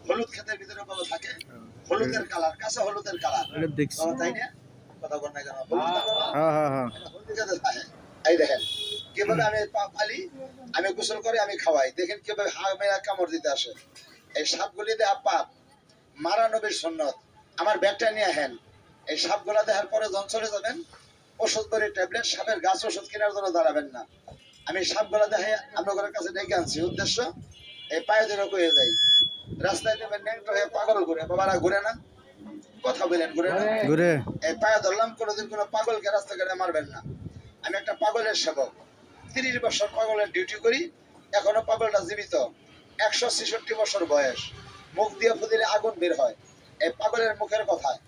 হলুদ ক্ষেতের ভিতরে বাবা থাকে, হলুদের কালার, কাঁচা হলুদের কালার, তাই না? কথা বল না কেন? হলুদ ক্ষেতে থাকে। এই দেখেন কিভাবে আমি পালি, আমি গোসল করে আমি খাওয়াই। দেখেন কিভাবে মেরা কামড় দিতে আসে। এই সাপগুলি দেয়া পাপ, মারা নবীর সুন্নত। আমার ব্যাগটা নিয়ে হেন, এই সাপগুলা দেখার পরে যখন চলে যাবেন, ওষুধ করে ট্যাবলেট, সাপের গাছ ওষুধ কেনার জন্য দাঁড়াবেন না। আমি সাপগুলা দেখে আপনাদের কাছে ডেকে আনছি, উদ্দেশ্য এই পায়ে ধরে কয়ে যাই। রাস্তায় দেবেন ন্যাংটো হয়ে পাগল ঘুরে, বাবারা ঘুরে না? কথা বলেন ঘুরে না? ঘুরে। এই পায়ে ধরলাম, কোনোদিন কোনো পাগলকে রাস্তাঘাটে মারবেন না। আমি একটা পাগলের সেবক, 30 বছর পাগলের ডিউটি করি, এখনো পাগলটা জীবিত, 166 বছর বয়স, মুখ দিয়ে ফুদিলে আগুন বের হয়। এই পাগলের মুখের কথায়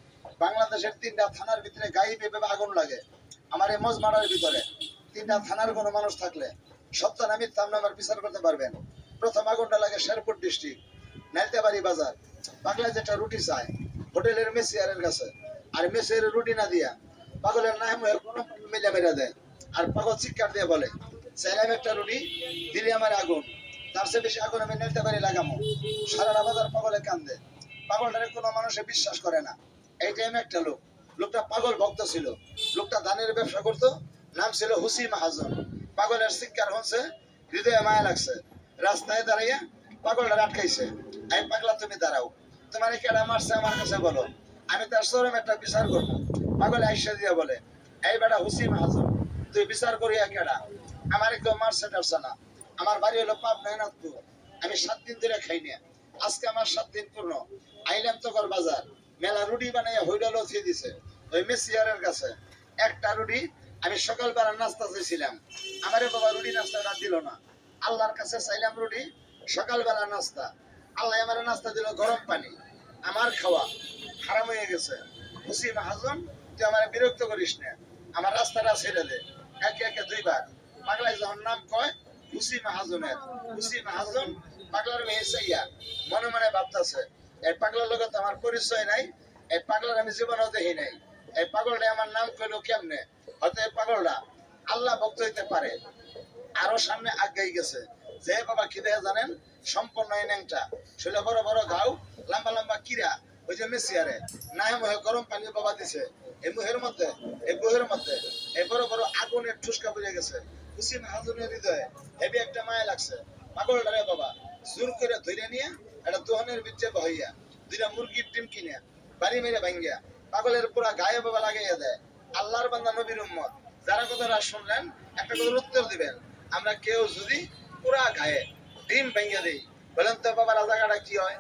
বাংলাদেশের 3টা থানার ভিতরে গায়ে ভেবে আগুন লাগে। আমার এই মজমারার ভিতরে 3টা থানার কোনো মানুষ থাকলে সত্য নামি আমার বিচার করতে পারবেন। প্রথম আগুনটা লাগে শেরপুর ডিস্ট্রিক্ট, নাইলতাবাড়ি বাজার। পাগলায় যেটা রুটি চায় হোটেলের মেসিয়ারের কাছে, আর মেসিয়ারের রুটি না দিয়া পাগলের নাম কোনো মিলে মেরে দেয়। আর পাগল চিৎকার দিয়ে বলে, চাইলাম একটা রুটি, দিলে আমার আগুন, তার চেয়ে বেশি আগুন আমি নাইলতাবাড়ি লাগামো। সারা বাজার পাগলে কান্দে, পাগলটারে কোনো মানুষে বিশ্বাস করে না। এই টাইমে একটা লোক, লোকটা পাগল ভক্ত ছিল, লোকটা ধানের ব্যবসা করতো, নাম ছিল হুসি মাহাজন। পাগলের চিৎকার হচ্ছে, হৃদয়ে মায়া লাগছে, রাস্তায় দাঁড়িয়ে পাগলটা আটকাইছে। এই পাগলা তুমি দাঁড়াও, তোমার কেডা মারছে আমার কাছে বলো, আমি তার চরম একটা বিচার করবো। পাগল আইসা দিয়া বলে, এই বেটা হুসি মাহাজন, তুই বিচার করিয়া কেডা? আমার কেউ মারছে টারছে না, আমার বাড়ি হলো পাবনা নাথপুর, আমি 7 দিন ধরে খাই না, আজকে আমার 7 দিন পূর্ণ। আইলাম তখন বাজার, মেলা রুটি বানাইয়া হইডাল থিয়ে দিছে ওই মেসিয়ারের কাছে। একটা রুটি আমি সকালবেলা নাস্তা চেয়েছিলাম, আমারে বাবা রুটি নাস্তাটা দিল না। আল্লাহর কাছে চাইলাম রুটি, সকালবেলা নাস্তা, আল্লাহ আমার নাস্তা দিল গরম পানি। আমার খাওয়া হারাম হয়ে গেছে। হুসি মাহাজন, তুই আমার বিরক্ত করিস না, আমার রাস্তাটা ছেড়ে দে। একে একে 2 বার পাগলাই যখন নাম কয় হুসি মাহাজনের, হুসি মাহাজন পাগলার মেয়ে চাইয়া মনে মনে ভাবতেছে, এই পাগলার লোক আমার পরিচয় নাই, এই পাগলার আমি জীবনেও দেখি নাই। এই পাগলটা আমার নাম কইলো কেমনে? হয়তো এই পাগলটা আল্লাহ ভক্ত হইতে পারে। আরো সামনে আগাই গেছে, যে বাবা কি দেখে জানেন, সম্পূর্ণ ন্যাংটা, শরীরে বড় বড় ঘাও, লম্বা লম্বা কিরা, ওই যে মেসিয়ারে নাই মুহে গরম পানি বাবা দিছে, এই মুহের মধ্যে, এই বুহের মধ্যে এই বড় বড় আগুনের ঠুসকা পড়ে গেছে। হুসি মাহাজনের হৃদয়ে হেবি একটা মায়া লাগছে। পাগলটারে বাবা জোর করে ধরে নিয়ে একটা দোহানের ভিতরে বহাইয়া 2টা মুরগির ডিম কিনে বাড়ি মেরে ভাঙ্গিয়া পাগলের পুরা গায়ে বাবা লাগাইয়া দেয়। আল্লাহর বান্দা নবীর উম্মত যারা কথাটা শুনলেন, একটা কথার উত্তর দিবেন। আমরা কেউ যদি পুরা গায়ে ডিম ভেঙে দিই, বলেন তো বাবা রাজাকাটা কি হয়?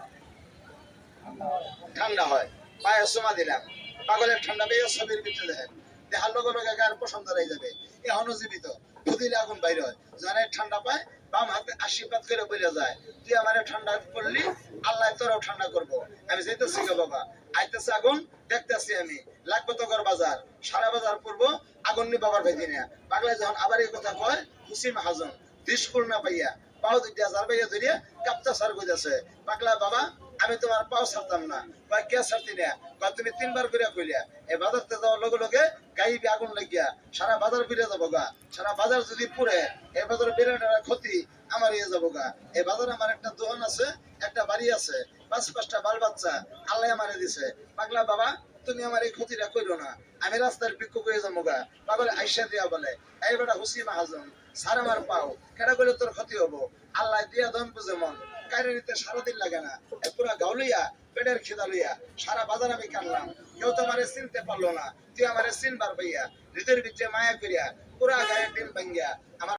ঠান্ডা হয়। পায়ে সোমা দিলাম, পাগলের ঠান্ডা পেয়ে ছবির ভিতরে দেখেন, দেখার লগে লগে গায়ের পছন্দ হয়ে যাবে, এখনো জীবিত, ফুদিলে আগুন বাইর হয়। যারা ঠান্ডা পায় বাম হাতে আশীর্বাদ করে বলে যায়, তুই আমার ঠান্ডা করলি, আল্লাহ তোরাও ঠান্ডা করবো। আমি যেতেছি গো বাবা, আইতেছে আগুন, দেখতেছি আমি, লাগবে তো ঘর বাজার, সারা বাজার পড়বো, আগুন নি বাবার ভেদি না। পাগলা যখন আবার এই কথা কয়, হুসি মাহাজন দিশকুল না পাইয়া পাও 2টা জার পাইয়া ধরিয়া কাপ্তা সার কইতাছে, পাগলা বাবা আমি তোমার পাও ছাড়তাম না। কয় কে ছাড়তি না? কয় তুমি 3 বার করে কইলা। এই বাজারতে যাওয়ার লগে লগে গাইবে আগুন লাগিয়া সারা বাজার ফিরে যাবো গা। সারা বাজার যদি পুড়ে এই বাজারে বেরোটা ক্ষতি আমার ইয়ে যাবো গা। এই বাজারে আমার একটা দোকান আছে, একটা বাড়ি আছে, 5-5টা বাল বাচ্চা আল্লাহ আমারে দিছে। পাগলা বাবা তুমি আমার এই ক্ষতিটা কইরো না, আমি রাস্তার ভিক্ষুক হয়ে যাবো গা। পাগলে আইসা দিয়া বলে, এই বেটা হুসি মাহাজন সার আমার পাও, কেটা করলে তোর ক্ষতি হবো? আল্লাহ দিয়া দন বুঝে মন, কাইরে নিতে সারাদিন লাগে না, পুরা গাউলিয়া পেটের খিদা লইয়া সারা বাজার আমি কানলাম, কেউ তো আমারে চিনতে পারলো না, তুই আমারে চিনবার পাইয়া হৃদয়ের ভিতরে মায়া করিয়া পুরা গায়ে ডিম ভাঙ্গিয়া আমার